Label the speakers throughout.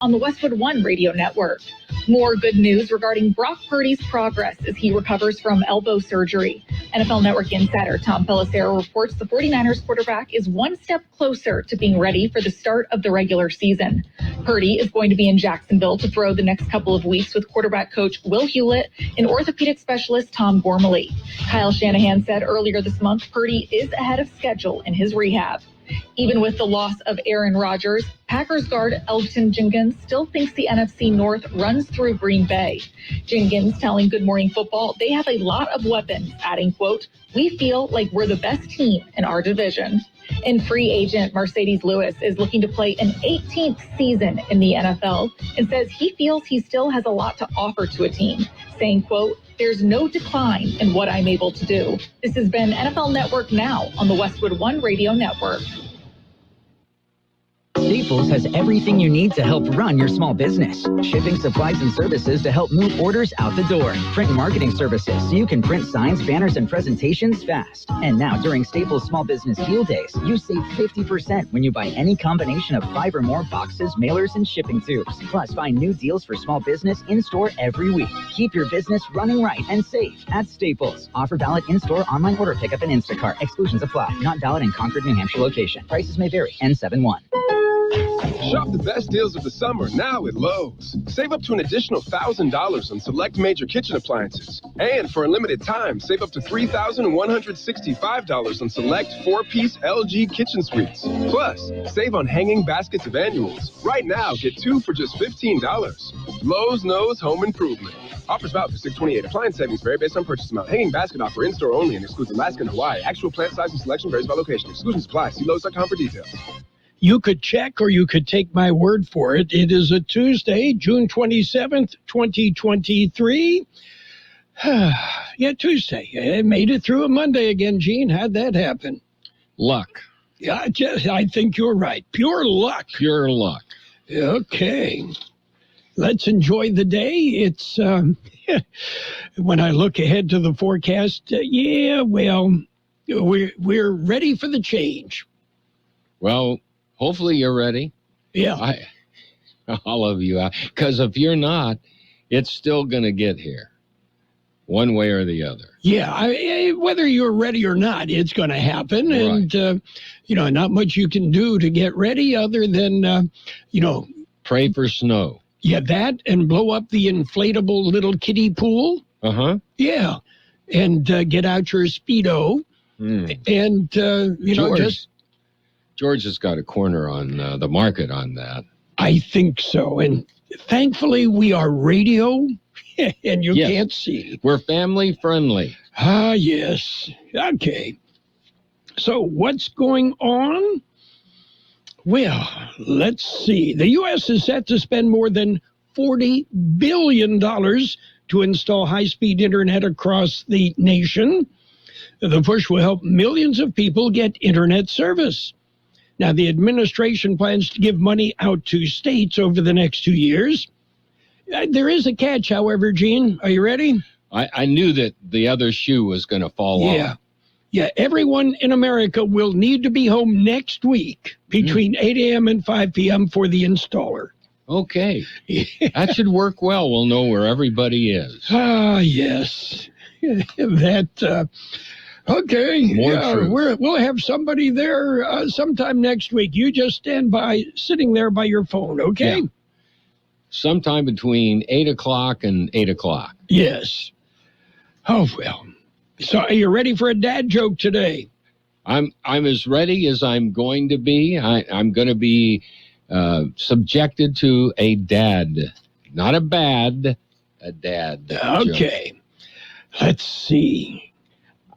Speaker 1: on the Westwood One radio network. More good news regarding Brock Purdy's progress as he recovers from elbow surgery. NFL Network insider Tom Pelissero reports the 49ers quarterback is one step closer to being ready for the start of the regular season. Purdy is going to be in Jacksonville to throw the next couple of weeks with quarterback coach Will Hewlett and orthopedic specialist Tom Gormley. Kyle Shanahan said earlier this month Purdy is ahead of schedule in his rehab. Even with the loss of Aaron Rodgers, Packers guard Elgton Jenkins still thinks the NFC North runs through Green Bay. Jenkins telling Good Morning Football they have a lot of weapons, adding, quote, "We feel like we're the best team in our division." And free agent Mercedes Lewis is looking to play an 18th season in the NFL and says he feels he still has a lot to offer to a team, saying, quote, "There's no decline in what I'm able to do." This has been NFL Network Now on the Westwood One Radio Network.
Speaker 2: Staples has everything you need to help run your small business. Shipping, supplies, and services to help move orders out the door. Print and marketing services so you can print signs, banners, and presentations fast. And now, during Staples Small Business Deal Days, you save 50% when you buy any combination of 5 or more boxes, mailers, and shipping tubes. Plus, find new deals for small business in-store every week. Keep your business running right and safe at Staples. Offer valid in-store, online order pickup, and Instacart. Exclusions apply. Not valid in Concord, New Hampshire location. Prices may vary. N71.
Speaker 3: Shop the best deals of the summer now at Lowe's. Save up to an additional $1,000 on select major kitchen appliances. And for a limited time, save up to $3,165 on select 4-piece LG kitchen suites. Plus, save on hanging baskets of annuals. Right now, get 2 for just $15. Lowe's knows home improvement. Offers valid for 6/28. Appliance savings vary based on purchase amount. Hanging basket offer in-store only and excludes Alaska and Hawaii. Actual plant size and selection varies by location. Exclusions apply. See Lowe's.com for details.
Speaker 4: You could check or you could take my word for it. It is a Tuesday, June 27th, 2023. Yeah, Tuesday. I made it through a Monday again, Gene. How'd that happen?
Speaker 5: Luck.
Speaker 4: Yeah, I think you're right. Pure luck.
Speaker 5: Pure luck.
Speaker 4: Okay. Let's enjoy the day. It's, when I look ahead to the forecast, we're ready for the change.
Speaker 5: Well, hopefully you're ready.
Speaker 4: Yeah.
Speaker 5: All of you. Because if you're not, it's still going to get here. One way or the other.
Speaker 4: Yeah. Whether you're ready or not, it's going to happen.
Speaker 5: Right.
Speaker 4: And, not much you can do to get ready other than,
Speaker 5: pray for snow.
Speaker 4: Yeah, that and blow up the inflatable little kiddie pool.
Speaker 5: Uh-huh.
Speaker 4: Yeah. And get out your Speedo. And,
Speaker 5: George has got a corner on the market on that.
Speaker 4: I think so. And thankfully, we are radio, and you can't see.
Speaker 5: We're family friendly.
Speaker 4: Ah, yes. Okay. So what's going on? Well, let's see. The U.S. is set to spend more than $40 billion to install high-speed internet across the nation. The push will help millions of people get internet service. Now, the administration plans to give money out to states over the next 2 years. There is a catch, however, Gene. Are you ready?
Speaker 5: I knew that the other shoe was going to fall off.
Speaker 4: Yeah, everyone in America will need to be home next week between 8 a.m. and 5 p.m. for the installer.
Speaker 5: Okay. That should work well. We'll know where everybody is.
Speaker 4: Ah, yes. Okay. We'll have somebody there sometime next week. You just stand by, sitting there by your phone, okay?
Speaker 5: Yeah. Sometime between 8 o'clock and 8 o'clock.
Speaker 4: Yes. Oh, well. So are you ready for a dad joke today?
Speaker 5: I'm as ready as I'm going to be. I'm going to be subjected to a dad. Not a bad, a dad.
Speaker 4: Okay. Joke. Let's see.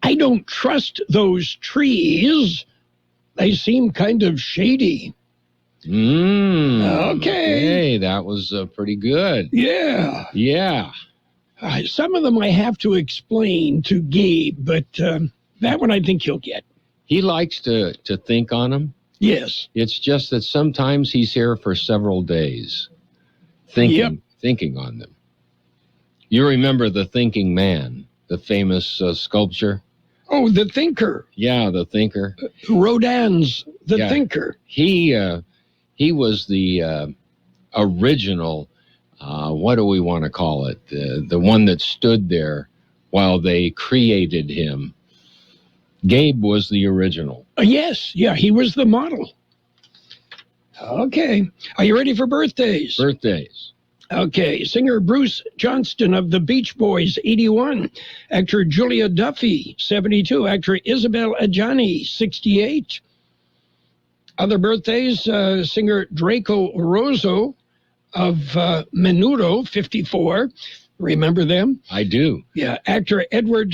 Speaker 4: I don't trust those trees. They seem kind of shady. Okay.
Speaker 5: That was pretty good.
Speaker 4: Yeah.
Speaker 5: Yeah.
Speaker 4: Some of them I have to explain to Gabe, but that one I think he'll get.
Speaker 5: He likes to think on them.
Speaker 4: Yes.
Speaker 5: It's just that sometimes he's here for several days thinking on them. You remember the Thinking Man, the famous sculpture?
Speaker 4: Oh, the Thinker.
Speaker 5: Yeah, the Thinker.
Speaker 4: Rodin's The Thinker.
Speaker 5: He was the original, what do we want to call it? The one that stood there while they created him. Gabe was the original.
Speaker 4: Yes, yeah, he was the model. Okay. Are you ready for birthdays?
Speaker 5: Birthdays.
Speaker 4: Okay. Singer Bruce Johnston of the Beach Boys, 81. Actor Julia Duffy, 72. Actor Isabel Adjani, 68. Other birthdays, singer Draco Rosso of Menudo, 54. Remember them?
Speaker 5: I do.
Speaker 4: Yeah. Actor Edward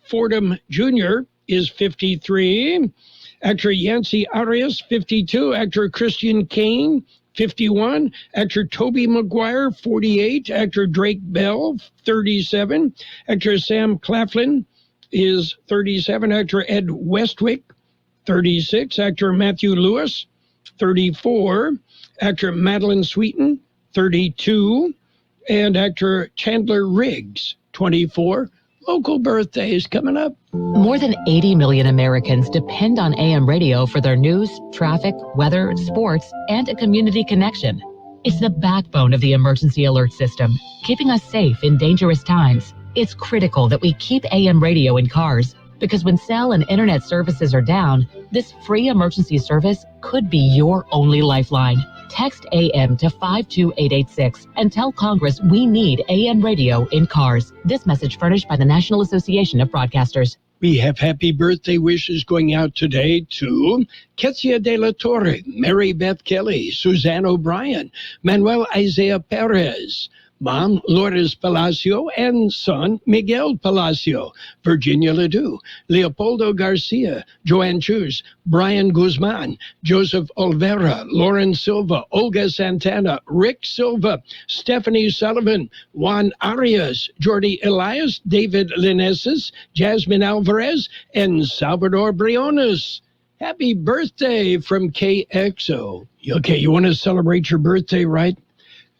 Speaker 4: Fordham Jr. is 53. Actor Yancy Arias, 52. Actor Christian Kane, 51. Actor Toby Maguire, 48. Actor Drake Bell, 37. Actor Sam Claflin is 37. Actor Ed Westwick, 36. Actor Matthew Lewis, 34. Actor Madeline Sweeten, 32. And actor Chandler Riggs, 24. Local birthdays coming up.
Speaker 6: More than 80 million Americans depend on AM radio for their news, traffic, weather, sports, and a community connection. It's the backbone of the emergency alert system, keeping us safe in dangerous times. It's critical that we keep AM radio in cars, because when cell and internet services are down, this free emergency service could be your only lifeline. Text AM to 52886 and tell Congress we need AM radio in cars. This message furnished by the National Association of Broadcasters.
Speaker 4: We have happy birthday wishes going out today to Ketsia de la Torre, Mary Beth Kelly, Suzanne O'Brien, Manuel Isaiah Perez, Mom Lourdes Palacio, and son Miguel Palacio, Virginia Ledoux, Leopoldo Garcia, Joanne Chus, Brian Guzman, Joseph Olvera, Lauren Silva, Olga Santana, Rick Silva, Stephanie Sullivan, Juan Arias, Jordi Elias, David Lineses, Jasmine Alvarez, and Salvador Briones. Happy birthday from KXO. Okay, you want to celebrate your birthday, right?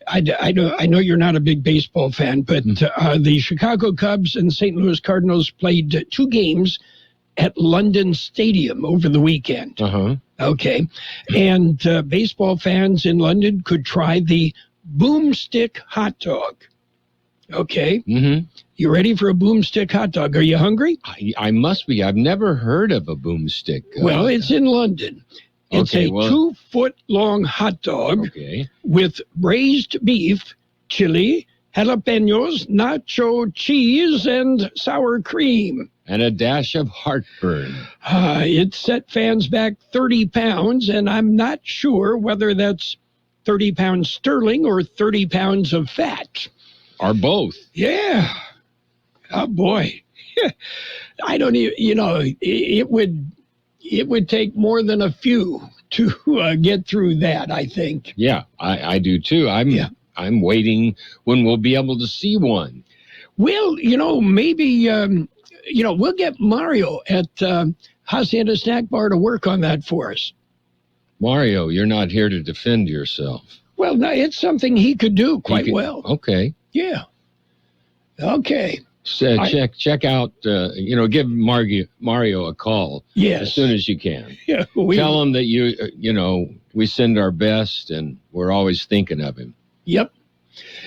Speaker 4: I know you're not a big baseball fan, but the Chicago Cubs and St. Louis Cardinals played 2 games at London Stadium over the weekend. Okay. And baseball fans in London could try the boomstick hot dog. Okay. You ready for a boomstick hot dog? Are you hungry?
Speaker 5: I must be. I've never heard of a boomstick.
Speaker 4: Well, it's in London. It's a 2-foot-long hot dog with braised beef, chili, jalapenos, nacho cheese, and sour cream.
Speaker 5: And a dash of heartburn.
Speaker 4: It set fans back 30 pounds, and I'm not sure whether that's 30 pounds sterling or 30 pounds of fat.
Speaker 5: Or both.
Speaker 4: Yeah. Oh, boy. I don't even, it would take more than a few to get through that, I think.
Speaker 5: Yeah, I do too. I'm waiting when we'll be able to see one.
Speaker 4: Well, maybe, we'll get Mario at Hacienda Snack Bar to work on that for us. Mario,
Speaker 5: you're not here to defend yourself.
Speaker 4: Well, no, it's something he could do quite well.
Speaker 5: Okay.
Speaker 4: Yeah. Okay.
Speaker 5: Check out, give Mario a call as soon as you can. Yeah, tell him that we send our best and we're always thinking of him.
Speaker 4: Yep.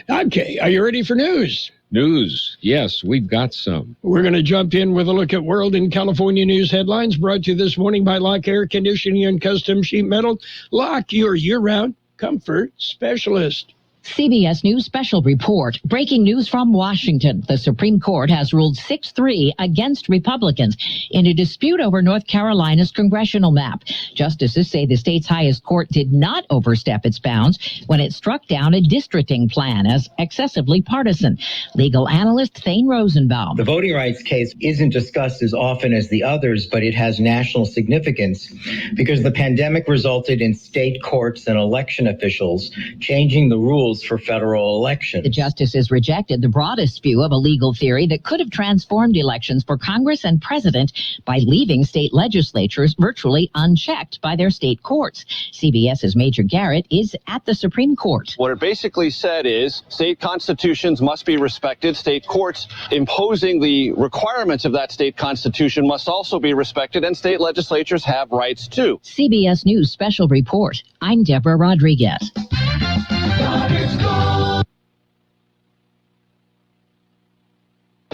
Speaker 4: Okay, are you ready for news?
Speaker 5: News, yes, we've got some.
Speaker 4: We're going to jump in with a look at world and California news headlines brought to you this morning by Lock Air Conditioning and Custom Sheet Metal. Lock, your year-round comfort specialist.
Speaker 6: CBS News Special Report. Breaking news from Washington. The Supreme Court has ruled 6-3 against Republicans in a dispute over North Carolina's congressional map. Justices say the state's highest court did not overstep its bounds when it struck down a districting plan as excessively partisan. Legal analyst Thane Rosenbaum.
Speaker 7: The voting rights case isn't discussed as often as the others, but it has national significance because the pandemic resulted in state courts and election officials changing the rules for federal elections.
Speaker 6: The justices rejected the broadest view of a legal theory that could have transformed elections for Congress and president by leaving state legislatures virtually unchecked by their state courts. CBS's Major Garrett is at the Supreme Court.
Speaker 8: What it basically said is state constitutions must be respected. State courts imposing the requirements of that state constitution must also be respected, and state legislatures have rights too.
Speaker 6: CBS News Special Report. I'm Deborah Rodriguez.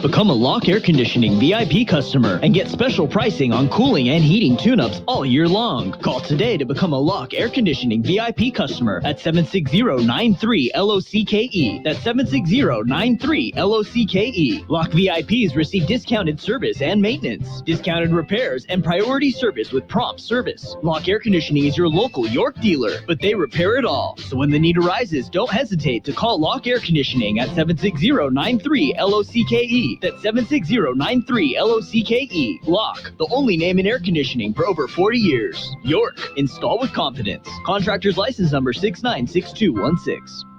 Speaker 9: Become a Lock Air Conditioning VIP customer and get special pricing on cooling and heating tune-ups all year long. Call today to become a Lock Air Conditioning VIP customer at 760-93-LOCKE. That's 760-93-LOCKE. Lock VIPs receive discounted service and maintenance, discounted repairs, and priority service with prompt service. Lock Air Conditioning is your local York dealer, but they repair it all. So when the need arises, don't hesitate to call Lock Air Conditioning at 760-93-LOCKE. That's 760-93-LOCKE. Lock, the only name in air conditioning for over 40 years. York, install with confidence. Contractor's license number 696216.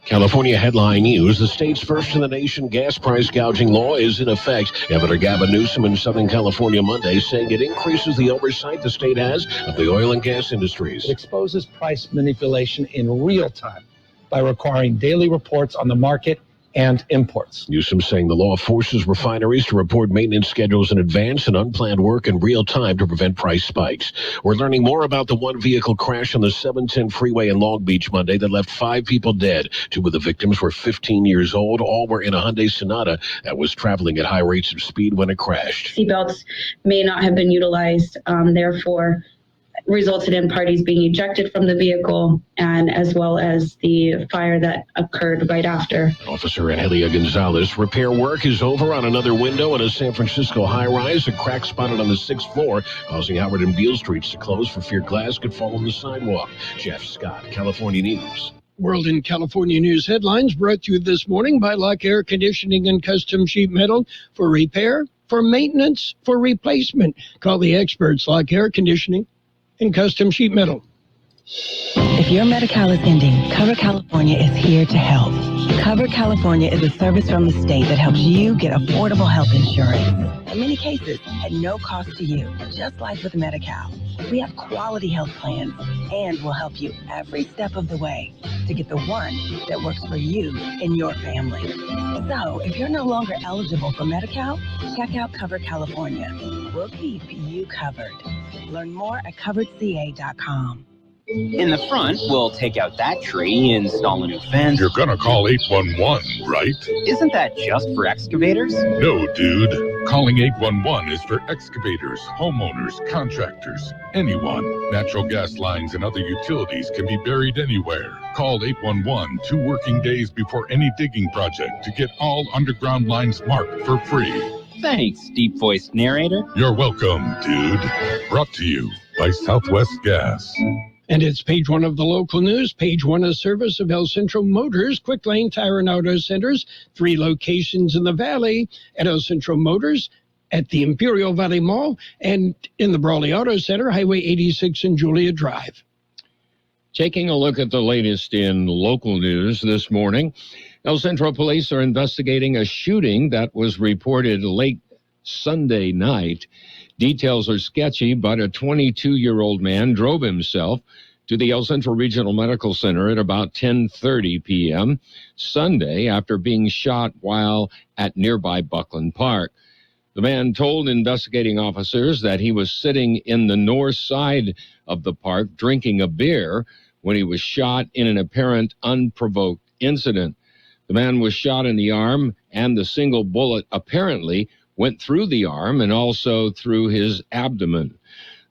Speaker 10: California headline news: the state's first in the nation gas price gouging law is in effect. Governor Gavin Newsom in Southern California Monday saying it increases the oversight the state has of the oil and gas industries.
Speaker 11: It exposes price manipulation in real time by requiring daily reports on the market and imports.
Speaker 10: Newsom saying the law forces refineries to report maintenance schedules in advance and unplanned work in real time to prevent price spikes. We're learning more about the one vehicle crash on the 710 freeway in Long Beach Monday that left 5 people dead. 2 of the victims were 15 years old. All were in a Hyundai Sonata that was traveling at high rates of speed when it crashed.
Speaker 12: Seatbelts may not have been utilized, therefore resulted in parties being ejected from the vehicle, and as well as the fire that occurred right after.
Speaker 10: Officer Ahelia Gonzalez: repair work is over on another window in a San Francisco high-rise. A crack spotted on the 6th floor, causing Howard and Beale streets to close for fear glass could fall on the sidewalk. Jeff Scott, California News.
Speaker 4: World in California News headlines brought to you this morning by Lock Air Conditioning and Custom Sheet Metal. For repair, for maintenance, for replacement, call the experts. Lock Air Conditioning and Custom Sheet Metal.
Speaker 13: If your Medi-Cal is ending, Cover California is here to help. Cover California is a service from the state that helps you get affordable health insurance. In many cases, at no cost to you, just like with Medi-Cal. We have quality health plans and will help you every step of the way to get the one that works for you and your family. So, if you're no longer eligible for Medi-Cal, check out Cover California. We'll keep you covered. Learn more at coveredca.com.
Speaker 14: In the front, we'll take out that tree, install a new fence.
Speaker 15: You're gonna call 811, right?
Speaker 14: Isn't that just for excavators?
Speaker 15: No, dude. Calling 811 is for excavators, homeowners, contractors, anyone. Natural gas lines and other utilities can be buried anywhere. Call 811 2 working days before any digging project to get all underground lines marked for free.
Speaker 14: Thanks, deep-voiced narrator.
Speaker 15: You're welcome, dude. Brought to you by Southwest Gas.
Speaker 4: And it's page 1 of the local news. Page 1 is service of El Centro Motors, Quick Lane Tire and Auto Centers, 3 locations in the Valley at El Centro Motors, at the Imperial Valley Mall, and in the Brawley Auto Center, Highway 86 and Julia Drive.
Speaker 5: Taking a look at the latest in local news this morning, El Centro Police are investigating a shooting that was reported late Sunday night. Details are sketchy, but a 22-year-old man drove himself to the El Centro Regional Medical Center at about 10:30 p.m. Sunday after being shot while at nearby Buckland Park. The man told investigating officers that he was sitting in the north side of the park drinking a beer when he was shot in an apparent unprovoked incident. The man was shot in the arm, and the single bullet apparently went through the arm and also through his abdomen.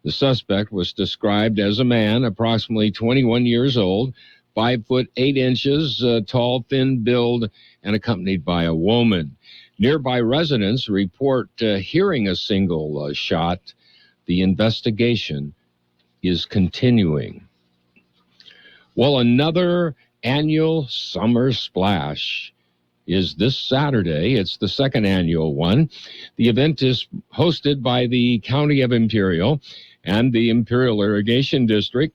Speaker 5: The suspect was described as a man approximately 21 years old, 5 foot 8 inches tall, thin build, and accompanied by a woman. Nearby residents report hearing a single shot. The investigation is continuing. Well, another annual Summer Splash is this Saturday. It's the second annual one. The event is hosted by the County of Imperial and the Imperial Irrigation District.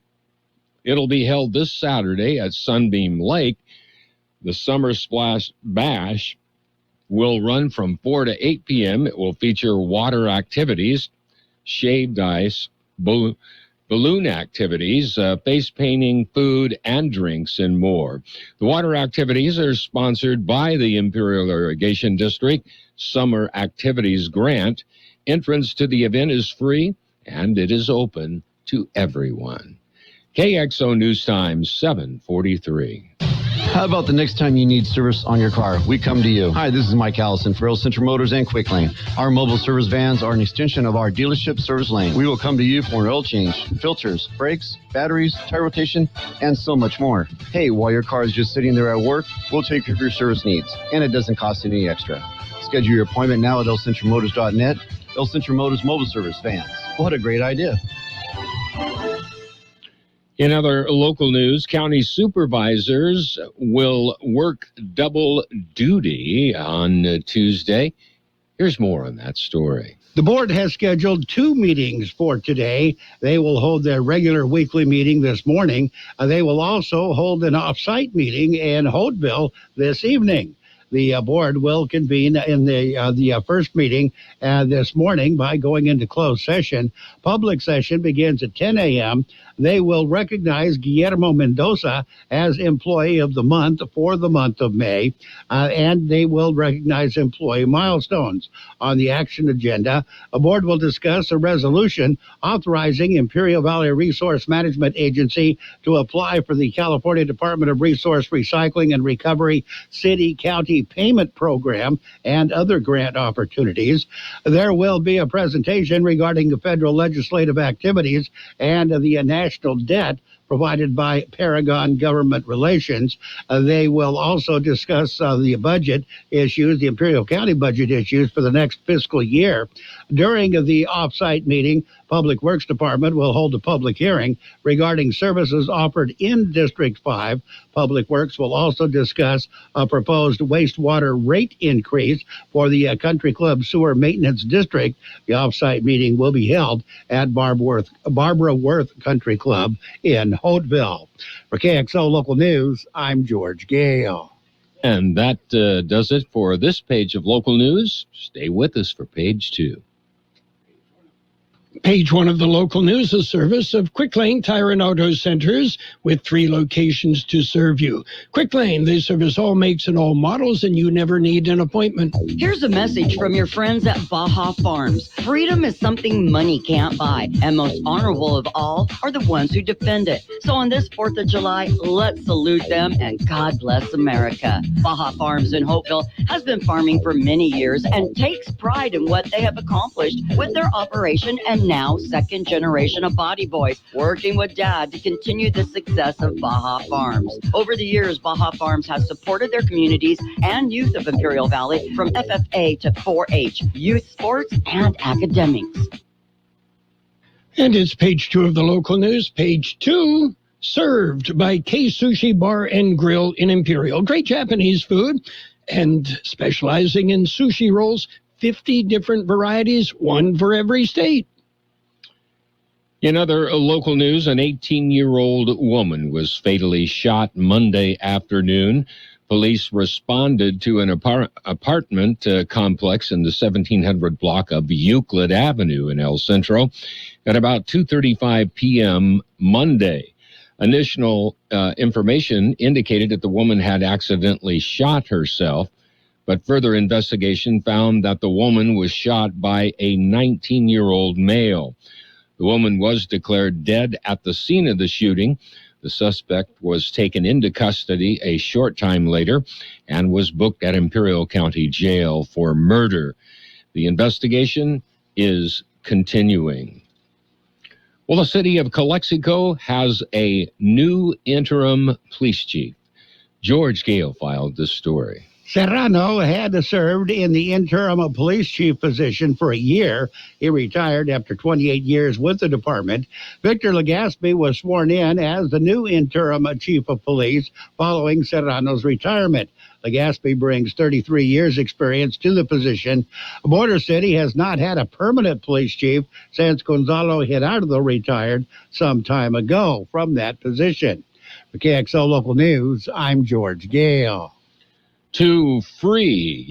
Speaker 5: It'll be held this Saturday at Sunbeam Lake. The Summer Splash Bash will run from 4 to 8 p.m. It will feature water activities, shaved ice, balloon activities, face painting, food, and drinks, and more. The water activities are sponsored by the Imperial Irrigation District Summer Activities Grant. Entrance to the event is free, and it is open to everyone. KXO News Time, 7:43.
Speaker 16: How about the next time you need service on your car? We come to you. Hi, this is Mike Allison for Earl Central Motors and Quick Lane. Our mobile service vans are an extension of our dealership service lane. We will come to you for an oil change, filters, brakes, batteries, tire rotation, and so much more. Hey, while your car is just sitting there at work, we'll take care of your service needs, and it doesn't cost any extra. Schedule your appointment now at elcentralmotors.net. El Central Motors Mobile Service Vans. What a great idea.
Speaker 5: In other local news, county supervisors will work double duty on Tuesday. Here's more on that story.
Speaker 17: The board has scheduled 2 meetings for today. They will hold their regular weekly meeting this morning. They will also hold an off-site meeting in Holtville this evening. The board will convene in the first meeting this morning by going into closed session. Public session begins at 10 a.m. They will recognize Guillermo Mendoza as Employee of the Month for the month of May, and they will recognize employee milestones. On the action agenda, a board will discuss a resolution authorizing Imperial Valley Resource Management Agency to apply for the California Department of Resource Recycling and Recovery City County Payment Program and other grant opportunities. There will be a presentation regarding the federal legislative activities and the national debt provided by Paragon Government Relations. They will also discuss the budget issues, the Imperial County budget issues for the next fiscal year. During the off-site meeting, Public Works Department will hold a public hearing regarding services offered in District 5. Public Works will also discuss a proposed wastewater rate increase for the Country Club Sewer Maintenance District. The off-site meeting will be held at Barbara Worth Country Club in Holtville. For KXO Local News, I'm George Gale.
Speaker 5: And that does it for this page of local news. Stay with us for page 2.
Speaker 4: Page 1 of the local news, a service of Quick Lane Tire and Auto Centers with 3 locations to serve you. Quick Lane, they service all makes and all models, and you never need an appointment.
Speaker 18: Here's a message from your friends at Baja Farms. Freedom is something money can't buy, and most honorable of all are the ones who defend it. So on this 4th of July, let's salute them, and God bless America. Baja Farms in Hopeville has been farming for many years and takes pride in what they have accomplished with their operation and now second generation of Body Boys, working with Dad to continue the success of Baja Farms. Over the years, Baja Farms has supported their communities and youth of Imperial Valley from FFA to 4-H, youth sports, and academics.
Speaker 4: And it's page 2 of the local news. Page 2, served by K Sushi Bar and Grill in Imperial. Great Japanese food and specializing in sushi rolls, 50 different varieties, one for every state.
Speaker 5: In other local news, an 18-year-old woman was fatally shot Monday afternoon. Police responded to an apartment complex in the 1700 block of Euclid Avenue in El Centro at about 2:35 p.m. Monday. Initial information indicated that the woman had accidentally shot herself, but further investigation found that the woman was shot by a 19-year-old male. The woman was declared dead at the scene of the shooting. The suspect was taken into custody a short time later and was booked at Imperial County Jail for murder. The investigation is continuing. Well, the city of Calexico has a new interim police chief. George Gale filed this story.
Speaker 17: Serrano had served in the interim police chief position for a year. He retired after 28 years with the department. Victor Legaspi was sworn in as the new interim chief of police following Serrano's retirement. Legaspi brings 33 years' experience to the position. Border City has not had a permanent police chief since Gonzalo Gerardo retired some time ago from that position. For KXO Local News, I'm George Gale.
Speaker 5: 2 free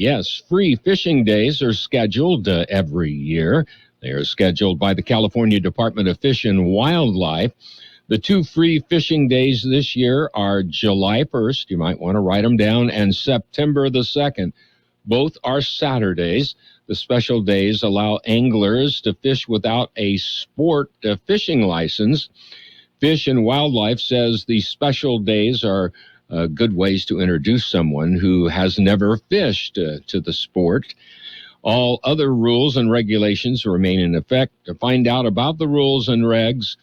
Speaker 5: fishing days are scheduled every year. They are scheduled by the California Department of Fish and Wildlife. The 2 free fishing days this year are July 1st, you might want to write them down, and September the 2nd. Both are Saturdays. The special days allow anglers to fish without a sport fishing license. Fish and Wildlife says the special days are good ways to introduce someone who has never fished to the sport. All other rules and regulations remain in effect. To find out about the rules and regs,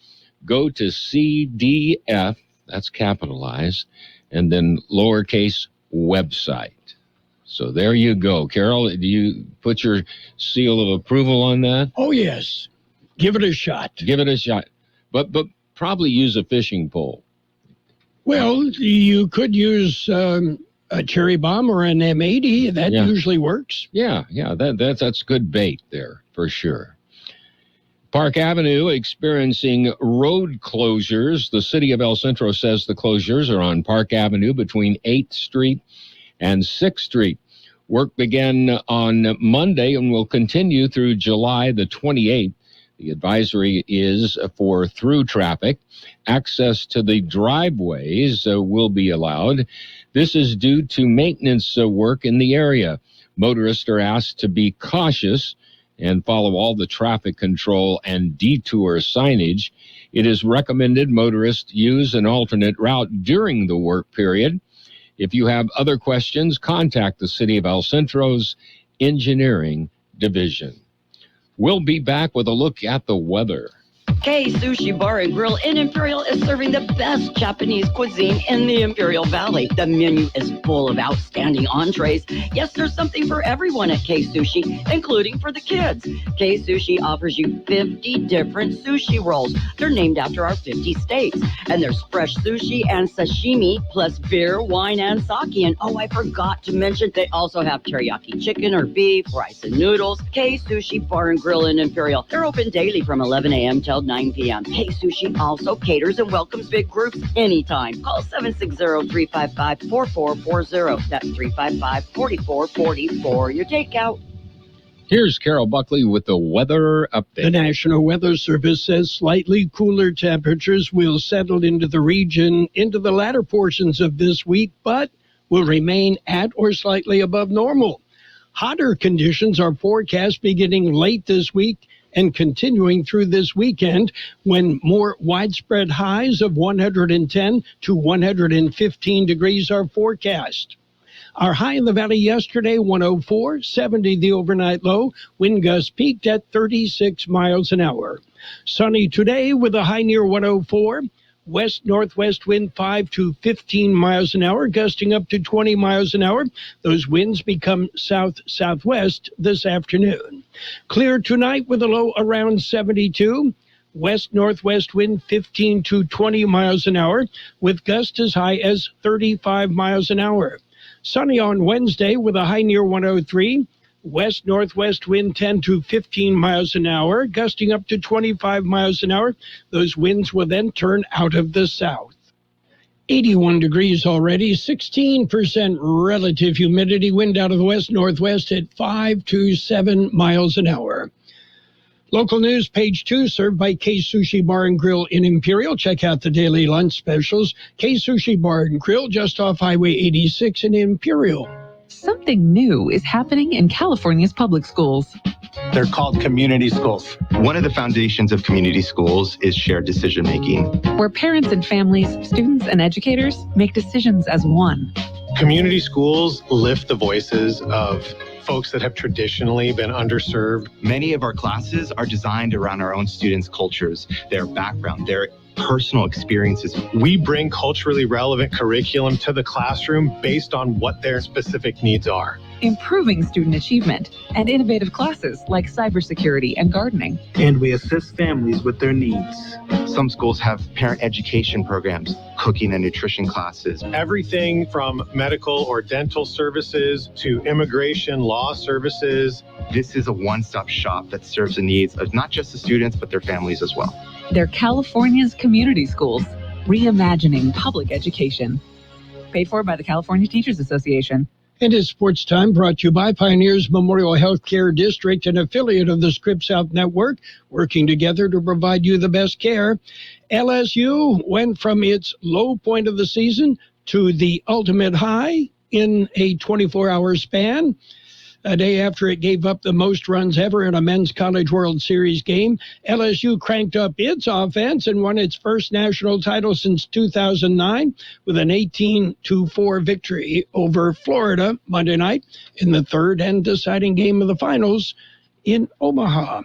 Speaker 5: go to CDF, that's capitalized, and then lowercase website. So there you go. Carroll, do you put your seal of approval on that?
Speaker 4: Oh, yes. Give it a shot.
Speaker 5: Give it a shot. But probably use a fishing pole.
Speaker 4: Well, you could use a cherry bomb or an M80. That usually works.
Speaker 5: Yeah, that's good bait there for sure. Park Avenue experiencing road closures. The city of El Centro says the closures are on Park Avenue between 8th Street and 6th Street. Work began on Monday and will continue through July the 28th. The advisory is for through traffic. Access to the driveways will be allowed. This is due to maintenance work in the area. Motorists are asked to be cautious and follow all the traffic control and detour signage. It is recommended motorists use an alternate route during the work period. If you have other questions, contact the City of El Centro's Engineering Division. We'll be back with a look at the weather.
Speaker 18: Kxo Sushi Bar and Grill in Imperial is serving the best Japanese cuisine in the Imperial Valley. The menu is full of outstanding entrees. Yes, there's something for everyone at Kxo Sushi, including for the kids. Kxo Sushi offers you 50 different sushi rolls. They're named after our 50 states. And there's fresh sushi and sashimi, plus beer, wine, and sake. And oh, I forgot to mention, they also have teriyaki chicken or beef, rice and noodles. Kxo Sushi Bar and Grill in Imperial. They're open daily from 11 a.m. till 9 p.m. Kxo Sushi also caters and welcomes big groups anytime. Call 760-355-4440. That's 355-4440 for your takeout.
Speaker 5: Here's Carol Buckley with the weather update.
Speaker 4: The National Weather Service says slightly cooler temperatures will settle into the region into the latter portions of this week, but will remain at or slightly above normal. Hotter conditions are forecast beginning late this week and continuing through this weekend, when more widespread highs of 110 to 115 degrees are forecast. Our high in the valley yesterday, 104, 70 the overnight low. Wind gusts peaked at 36 miles an hour. Sunny today with a high near 104. West-northwest wind 5 to 15 miles an hour, gusting up to 20 miles an hour. Those winds become south-southwest this afternoon. Clear tonight with a low around 72. West-northwest wind 15 to 20 miles an hour, with gusts as high as 35 miles an hour. Sunny on Wednesday with a high near 103. West-northwest wind 10 to 15 miles an hour, gusting up to 25 miles an hour. Those winds will then turn out of the south. 81 degrees already, 16% relative humidity, wind out of the west-northwest at 5 to 7 miles an hour. Local news, page 2, served by Kxo Sushi Bar and Grill in Imperial. Check out the daily lunch specials. Kxo Sushi Bar and Grill just off Highway 86 in Imperial.
Speaker 19: Something new is happening in California's public schools.
Speaker 20: They're called community schools.
Speaker 21: One of the foundations of community schools is shared decision making,
Speaker 19: where parents and families, students and educators make decisions as one.
Speaker 20: Community schools lift the voices of folks that have traditionally been underserved.
Speaker 21: Many of our classes are designed around our own students' cultures, their background, their personal experiences.
Speaker 20: We bring culturally relevant curriculum to the classroom based on what their specific needs are.
Speaker 19: Improving student achievement and innovative classes like cybersecurity and gardening.
Speaker 22: And we assist families with their needs.
Speaker 21: Some schools have parent education programs, cooking and nutrition classes.
Speaker 20: Everything from medical or dental services to immigration law services.
Speaker 21: This is a one-stop shop that serves the needs of not just the students, but their families as well.
Speaker 19: They're California's community schools, reimagining public education. Paid for by the California Teachers Association.
Speaker 4: And it's Sports Time, brought to you by Pioneers Memorial Healthcare District, an affiliate of the Scripps South Network, working together to provide you the best care. LSU went from its low point of the season to the ultimate high in a 24-hour span. A day after it gave up the most runs ever in a men's College World Series game, LSU cranked up its offense and won its first national title since 2009 with an 18-4 victory over Florida Monday night in the third and deciding game of the finals in Omaha.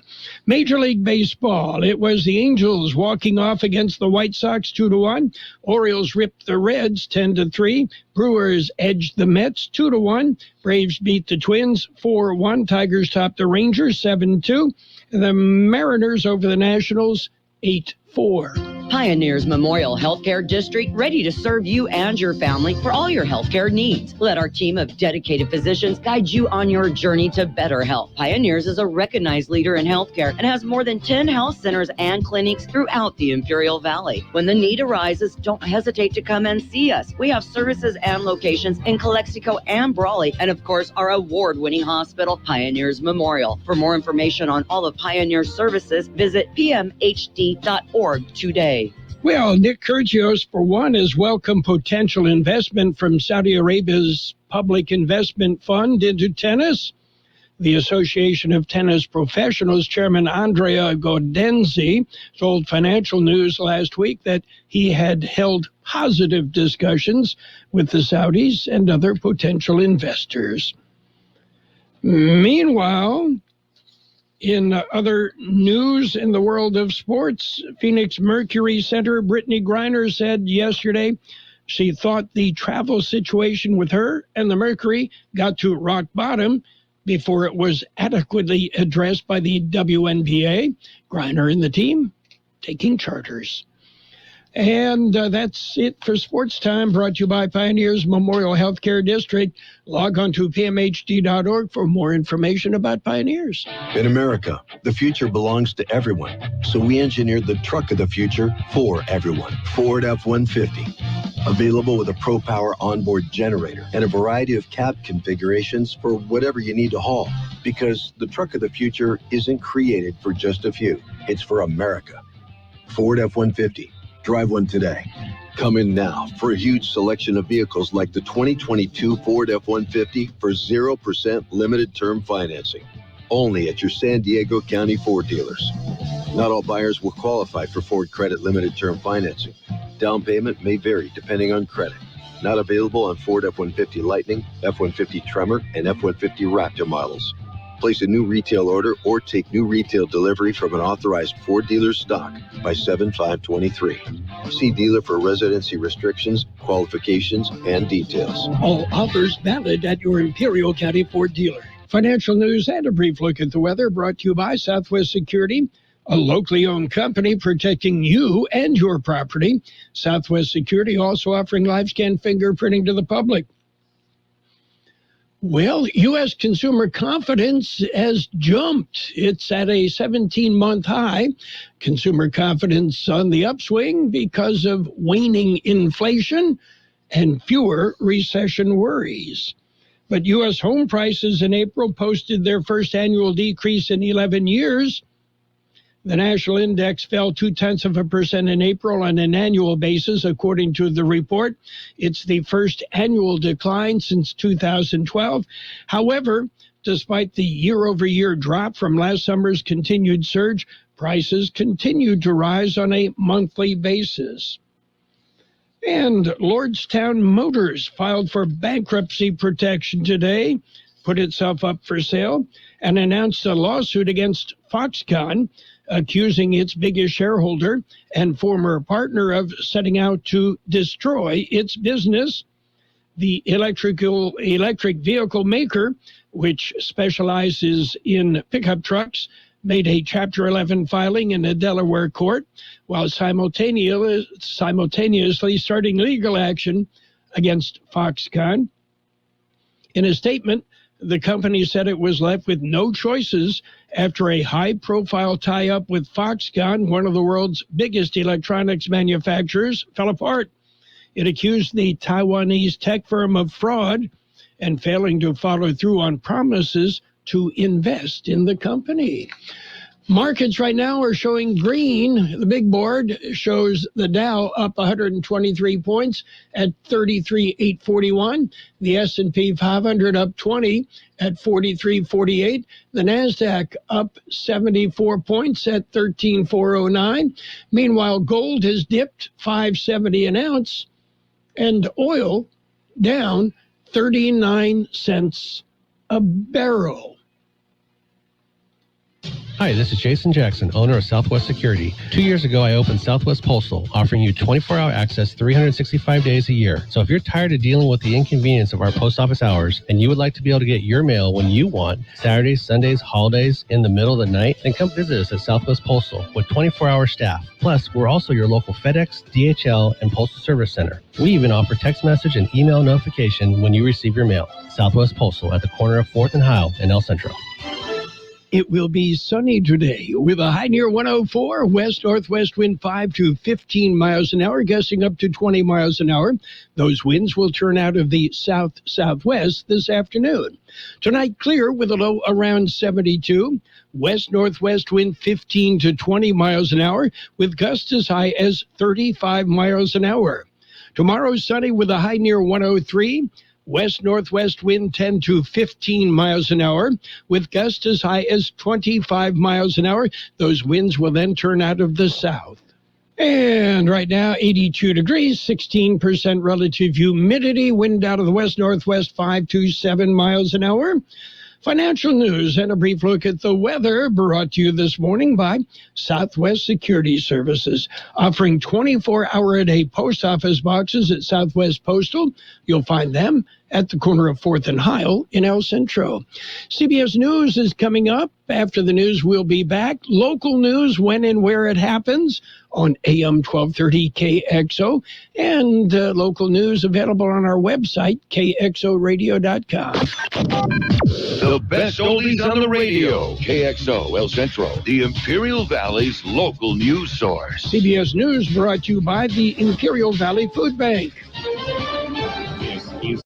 Speaker 4: Major League Baseball, it was the Angels walking off against the White Sox 2-1. Orioles ripped the Reds 10-3. Brewers edged the Mets 2-1. Braves beat the Twins 4-1. Tigers topped the Rangers 7-2. And the Mariners over the Nationals 8-4.
Speaker 18: Pioneers Memorial Healthcare District, ready to serve you and your family for all your healthcare needs. Let our team of dedicated physicians guide you on your journey to better health. Pioneers is a recognized leader in healthcare and has more than 10 health centers and clinics throughout the Imperial Valley. When the need arises, don't hesitate to come and see us. We have services and locations in Calexico and Brawley, and of course, our award-winning hospital, Pioneers Memorial. For more information on all of Pioneer's services, visit pmhd.org today.
Speaker 4: Well, Nick Kyrgios, for one, has welcomed potential investment from Saudi Arabia's Public Investment Fund into tennis. The Association of Tennis Professionals Chairman Andrea Gaudenzi told Financial News last week that he had held positive discussions with the Saudis and other potential investors. Meanwhile, in other news in the world of sports, Phoenix Mercury center Brittany Griner said yesterday she thought the travel situation with her and the Mercury got to rock bottom before it was adequately addressed by the WNBA. Griner and the team taking charters. And that's it for Sports Time, brought to you by Pioneers Memorial Healthcare District. Log on to pmhd.org for more information about Pioneers.
Speaker 1: In America, the future belongs to everyone. So we engineered the truck of the future for everyone. Ford F-150. Available with a ProPower onboard generator and a variety of cab configurations for whatever you need to haul. Because the truck of the future isn't created for just a few. It's for America. Ford F-150. Drive one today. Come in now for a huge selection of vehicles like the 2022 Ford F-150 for 0% limited term financing. Only at your San Diego County Ford dealers. Not all buyers will qualify for Ford Credit limited term financing. Down payment may vary depending on credit. Not available on Ford F-150 Lightning, F-150 Tremor, and F-150 Raptor models. Place a new retail order or take new retail delivery from an authorized Ford dealer's stock by 7/5/23. See dealer for residency restrictions, qualifications, and details.
Speaker 4: All offers valid at your Imperial County Ford dealer. Financial news and a brief look at the weather brought to you by Southwest Security, a locally owned company protecting you and your property. Southwest Security also offering live scan fingerprinting to the public. Well, U.S. consumer confidence has jumped. It's at a 17-month high. Consumer confidence on the upswing because of waning inflation and fewer recession worries. But U.S. home prices in April posted their first annual decrease in 11 years. The national index fell 0.2% in April on an annual basis, according to the report. It's the first annual decline since 2012. However, despite the year-over-year drop from last summer's continued surge, prices continued to rise on a monthly basis. And Lordstown Motors filed for bankruptcy protection today, put itself up for sale, and announced a lawsuit against Foxconn, accusing its biggest shareholder and former partner of setting out to destroy its business. The electric vehicle maker, which specializes in pickup trucks, made a Chapter 11 filing in a Delaware court, while simultaneously starting legal action against Foxconn. In a statement, the company said it was left with no choices after a high-profile tie-up with Foxconn, one of the world's biggest electronics manufacturers, fell apart. It accused the Taiwanese tech firm of fraud and failing to follow through on promises to invest in the company. Markets right now are showing green. The big board shows the Dow up 123 points at 33,841. The S&P 500 up 20 at 43.48. The NASDAQ up 74 points at 13,409. Meanwhile, gold has dipped $5.70 an ounce, and oil down 39 cents a barrel.
Speaker 2: Hi, this is Jason Jackson, owner of Southwest Security. 2 years ago, I opened Southwest Postal, offering you 24-hour access 365 days a year. So if you're tired of dealing with the inconvenience of our post office hours and you would like to be able to get your mail when you want, Saturdays, Sundays, holidays, in the middle of the night, then come visit us at Southwest Postal with 24-hour staff. Plus, we're also your local FedEx, DHL, and Postal Service Center. We even offer text message and email notification when you receive your mail. Southwest Postal at the corner of 4th and Heil in El Centro.
Speaker 4: It will be sunny today with a high near 104, west-northwest wind 5 to 15 miles an hour, gusting up to 20 miles an hour. Those winds will turn out of the south-southwest this afternoon. Tonight, clear with a low around 72, west-northwest wind 15 to 20 miles an hour, with gusts as high as 35 miles an hour. Tomorrow, sunny with a high near 103, west-northwest wind 10 to 15 miles an hour, with gusts as high as 25 miles an hour. Those winds will then turn out of the south. And right now, 82 degrees, 16% relative humidity, wind out of the west-northwest 5 to 7 miles an hour. Financial news and a brief look at the weather brought to you this morning by Southwest Security Services, offering 24-hour-a-day post office boxes at Southwest Postal. You'll find them at the corner of 4th and Heil in El Centro. CBS News is coming up. After the news, we'll be back. Local news, when and where it happens, on AM 1230 KXO, and local news available on our website, kxoradio.com.
Speaker 3: The best oldies on the radio. KXO El Centro, the Imperial Valley's local news source.
Speaker 4: CBS News brought to you by the Imperial Valley Food Bank.
Speaker 23: This is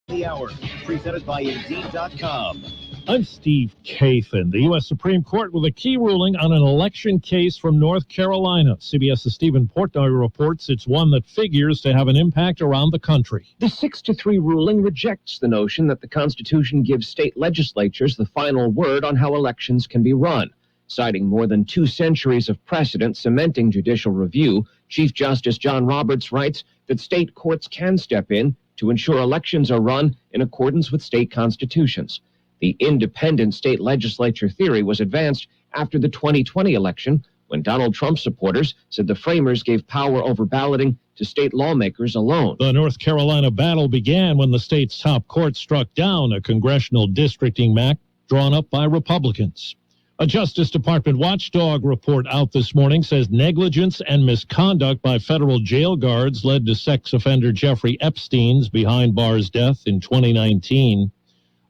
Speaker 23: the hour, presented by Indeed.com.
Speaker 24: I'm Steve Kathan. The U.S. Supreme Court with a key ruling on an election case from North Carolina. CBS's Stephen Portnoy reports it's one that figures to have an impact around the country.
Speaker 25: The 6-3 ruling rejects the notion that the Constitution gives state legislatures the final word on how elections can be run. Citing more than 2 centuries of precedent cementing judicial review, Chief Justice John Roberts writes that state courts can step in to ensure elections are run in accordance with state constitutions. The independent state legislature theory was advanced after the 2020 election, when Donald Trump supporters said the framers gave power over balloting to state lawmakers alone.
Speaker 24: The North Carolina battle began when the state's top court struck down a congressional districting map drawn up by Republicans. A Justice Department watchdog report out this morning says negligence and misconduct by federal jail guards led to sex offender Jeffrey Epstein's behind bars death in 2019.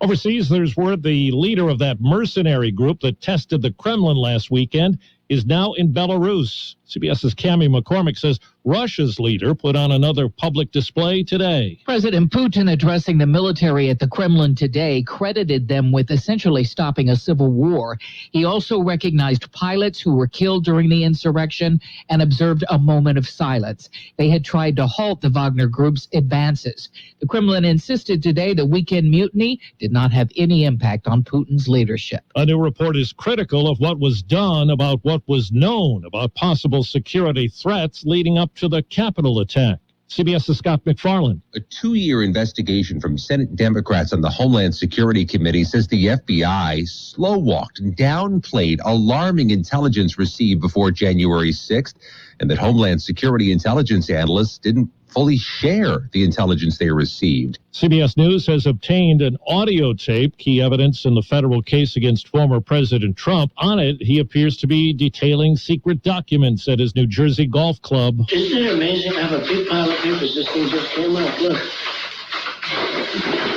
Speaker 24: Overseas, there's word the leader of that mercenary group that tested the Kremlin last weekend is now in Belarus. CBS's Cammie McCormick says Russia's leader put on another public display today.
Speaker 26: President Putin, addressing the military at the Kremlin today, credited them with essentially stopping a civil war. He also recognized pilots who were killed during the insurrection and observed a moment of silence. They had tried to halt the Wagner Group's advances. The Kremlin insisted today the weekend mutiny did not have any impact on Putin's leadership.
Speaker 24: A new report is critical of what was done about what was known about possible security threats leading up to the Capitol attack. CBS's Scott McFarland.
Speaker 27: A 2-year investigation from Senate Democrats on the Homeland Security Committee says the FBI slow-walked and downplayed alarming intelligence received before January 6th, and that Homeland Security intelligence analysts didn't fully share the intelligence they received.
Speaker 24: CBS News has obtained an audio tape, key evidence in the federal case against former President Trump. On it, he appears to be detailing secret documents at his New Jersey golf club.
Speaker 28: Isn't it amazing? I have a big pile of papers. This thing just came out. Look.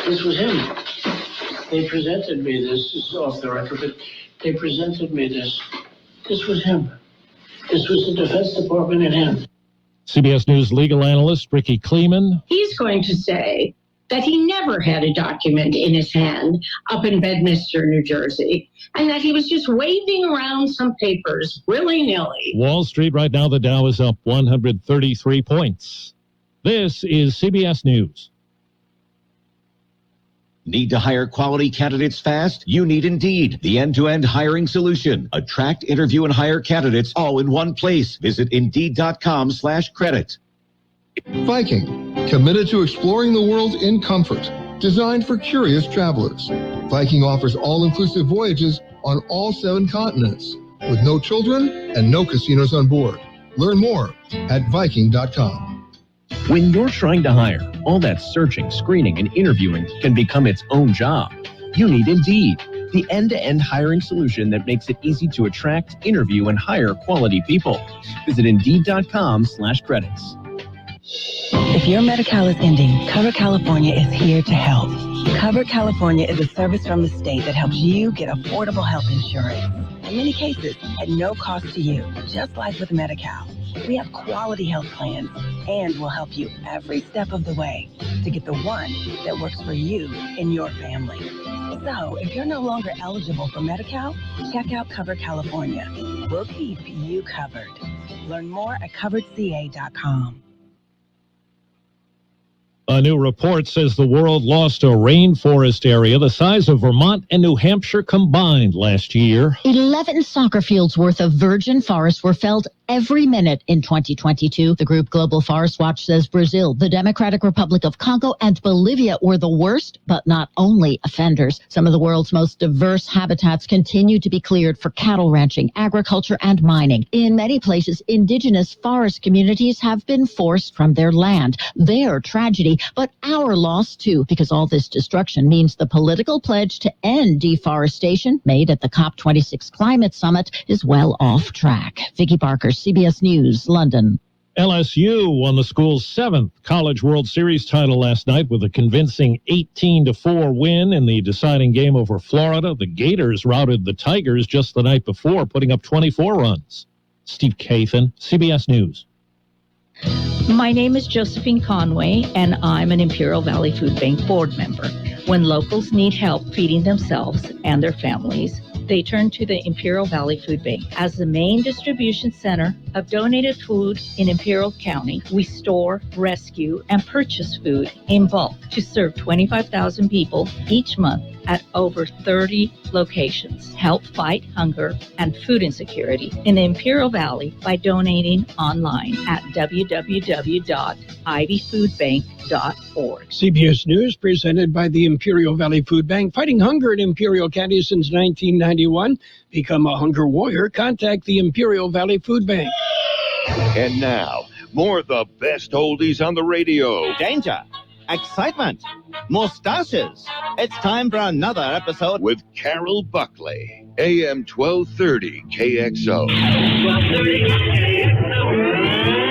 Speaker 28: This was him. They presented me this. This is off the record, but they presented me this. This was him. This was the Defense Department and him.
Speaker 24: CBS News legal analyst Ricky Kleeman.
Speaker 29: He's going to say
Speaker 6: that he never had a document in his hand up in Bedminster, New Jersey, and that he was just waving around some papers willy-nilly.
Speaker 24: Wall Street right now, the Dow is up 133 points. This is CBS News.
Speaker 23: Need to hire quality candidates fast? You need Indeed, the end-to-end hiring solution. Attract, interview, and hire candidates all in one place. Visit Indeed.com/credit.
Speaker 7: Viking, committed to exploring the world in comfort. Designed for curious travelers. Viking offers all-inclusive voyages on all 7 continents, with no children and no casinos on board. Learn more at Viking.com.
Speaker 8: When you're trying to hire, all that searching, screening, and interviewing can become its own job. You need Indeed, the end-to-end hiring solution that makes it easy to attract, interview, and hire quality people. Visit Indeed.com/credits.
Speaker 9: If your Medi-Cal is ending, Cover California is here to help. Cover California is a service from the state that helps you get affordable health insurance. In many cases, at no cost to you, just like with Medi-Cal. We have quality health plans, and we'll help you every step of the way to get the one that works for you and your family. So, if you're no longer eligible for Medi-Cal, check out Cover California. We'll keep you covered. Learn more at coveredca.com.
Speaker 24: A new report says the world lost a rainforest area the size of Vermont and New Hampshire combined last year.
Speaker 10: 11 soccer fields worth of virgin forests were felled every minute in 2022. The group Global Forest Watch says Brazil, the Democratic Republic of Congo, and Bolivia were the worst, but not only offenders. Some of the world's most diverse habitats continue to be cleared for cattle ranching, agriculture, and mining. In many places, indigenous forest communities have been forced from their land. Their tragedy, but our loss too, because all this destruction means the political pledge to end deforestation made at the COP26 climate summit is well off track. Vicki Barker, CBS News, London.
Speaker 24: LSU won the school's 7th College World Series title last night with a convincing 18-4 win in the deciding game over Florida. The Gators routed the Tigers just the night before, putting up 24 runs. Steve Kathan, CBS News.
Speaker 11: My name is Josephine Conway, and I'm an Imperial Valley Food Bank board member. When locals need help feeding themselves and their families, they turn to the Imperial Valley Food Bank. As the main distribution center of donated food in Imperial County, we store, rescue, and purchase food in bulk to serve 25,000 people each month at over 30 locations. Help fight hunger and food insecurity in the Imperial Valley by donating online at www.ivyfoodbank.org.
Speaker 4: CBS News presented by the Imperial Valley Food Bank. Fighting hunger in Imperial County since 1991. Become a hunger warrior. Contact the Imperial Valley Food Bank.
Speaker 3: And now, more of the best oldies on the radio.
Speaker 12: Danger, excitement, mustaches. It's time for another episode
Speaker 3: with Carroll Buckley, AM 1230 KXO.
Speaker 28: 1230 KXO.